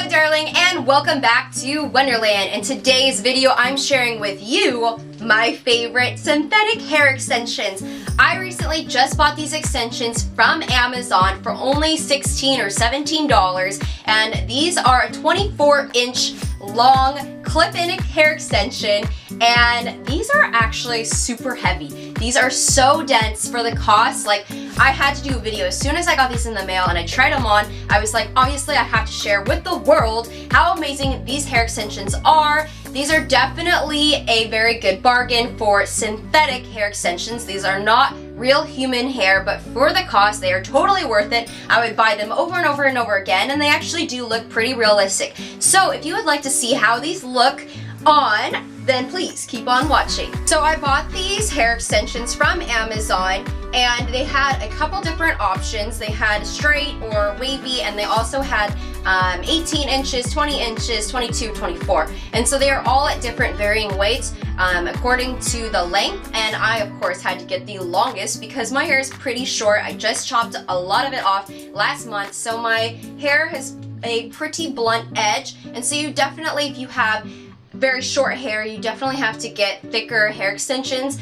Hello darling, and welcome back to Wonderland. In today's video I'm sharing with you my favorite synthetic hair extensions. I recently just bought these extensions from Amazon for only $16 or $17, and these are a 24-inch long clip-in hair extension, and these are actually super heavy. These are so dense for the cost. Like, I had to do a video as soon as I got these in the mail and I tried them on. I was like, obviously I have to share with the world how amazing these hair extensions are. These are definitely a very good bargain for synthetic hair extensions. These are not real human hair, but for the cost, they are totally worth it. I would buy them over and over and over again, and they actually do look pretty realistic. So if you would like to see how these look on, then please keep on watching. So I bought these hair extensions from Amazon, and they had a couple different options. They had straight or wavy, and they also had 18 inches, 20 inches, 22, 24. And so they are all at different varying weights according to the length, and I of course had to get the longest because my hair is pretty short. I just chopped a lot of it off last month, so my hair has a pretty blunt edge, and so you definitely, if you have very short hair, you definitely have to get thicker hair extensions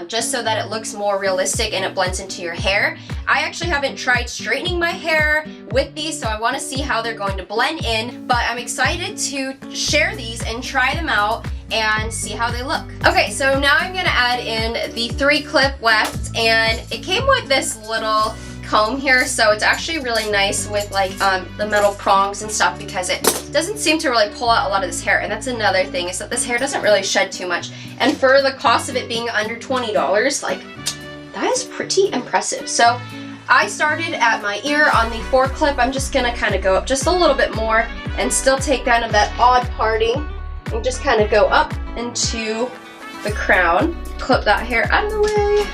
just so that it looks more realistic and it blends into your hair. I actually haven't tried straightening my hair with these, so I want to see how they're going to blend in, but I'm excited to share these and try them out and see how they look. Okay, so now I'm gonna add in the 3-clip weft, and it came with this little comb here, so it's actually really nice with like the metal prongs and stuff because it doesn't seem to really pull out a lot of this hair. And that's another thing, is that this hair doesn't really shed too much, and for the cost of it being under $20, like, that is pretty impressive. So I started at my ear on the 4-clip. I'm just gonna kind of go up just a little bit more and still take kind of that odd parting and just kind of go up into the crown. Clip that hair out of the way.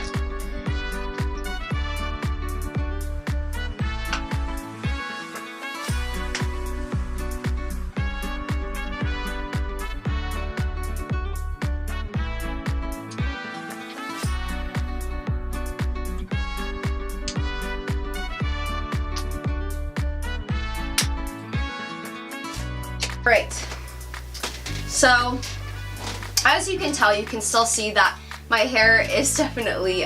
Right, so as you can tell, you can still see that my hair is definitely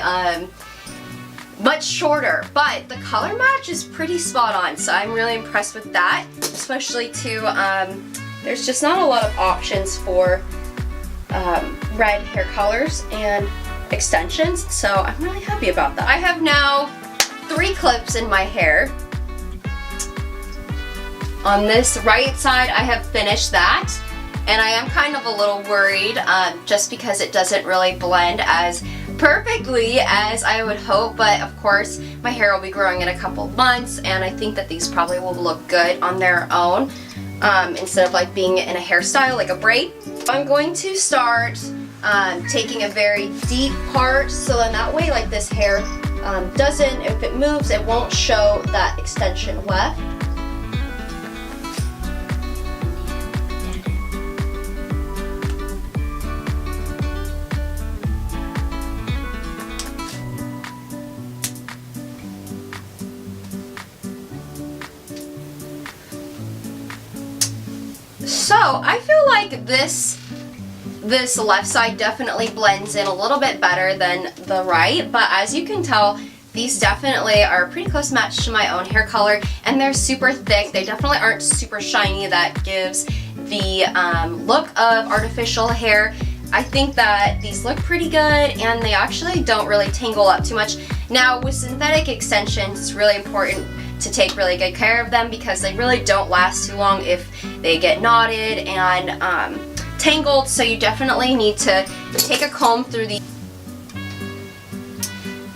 much shorter, but the color match is pretty spot on, so I'm really impressed with that, especially too, there's just not a lot of options for red hair colors and extensions, so I'm really happy about that. I have now 3 clips in my hair. On this right side, I have finished that, and I am kind of a little worried just because it doesn't really blend as perfectly as I would hope, but of course my hair will be growing in a couple months, and I think that these probably will look good on their own instead of like being in a hairstyle like a braid. I'm going to start taking a very deep part, so then that way, like, this hair doesn't, if it moves, it won't show that extension weft. So I feel like this left side definitely blends in a little bit better than the right, but as you can tell, these definitely are a pretty close match to my own hair color, and they're super thick. They definitely aren't super shiny. That gives the look of artificial hair. I think that these look pretty good, and they actually don't really tangle up too much. Now with synthetic extensions, it's really important to take really good care of them because they really don't last too long if they get knotted and tangled, so you definitely need to take a comb through the.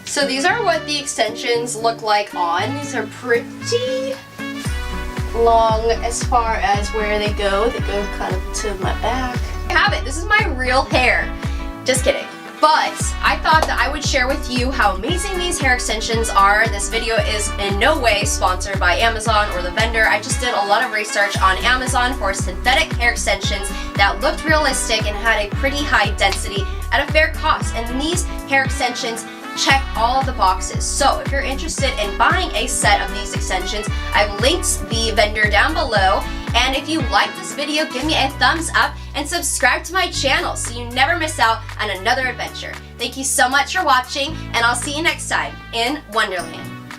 So these are what the extensions look like on. These are pretty long as far as where they go. They go kind of to my back. I have it. This is my real hair. Just kidding. But I thought that I would share with you how amazing these hair extensions are. This video is in no way sponsored by Amazon or the vendor. I just did a lot of research on Amazon for synthetic hair extensions that looked realistic and had a pretty high density at a fair cost. And these hair extensions check all of the boxes. So if you're interested in buying a set of these extensions, I've linked the vendor down below, And if you like this video, give me a thumbs up and subscribe to my channel so you never miss out on another adventure. Thank you so much for watching, and I'll see you next time in Wonderland.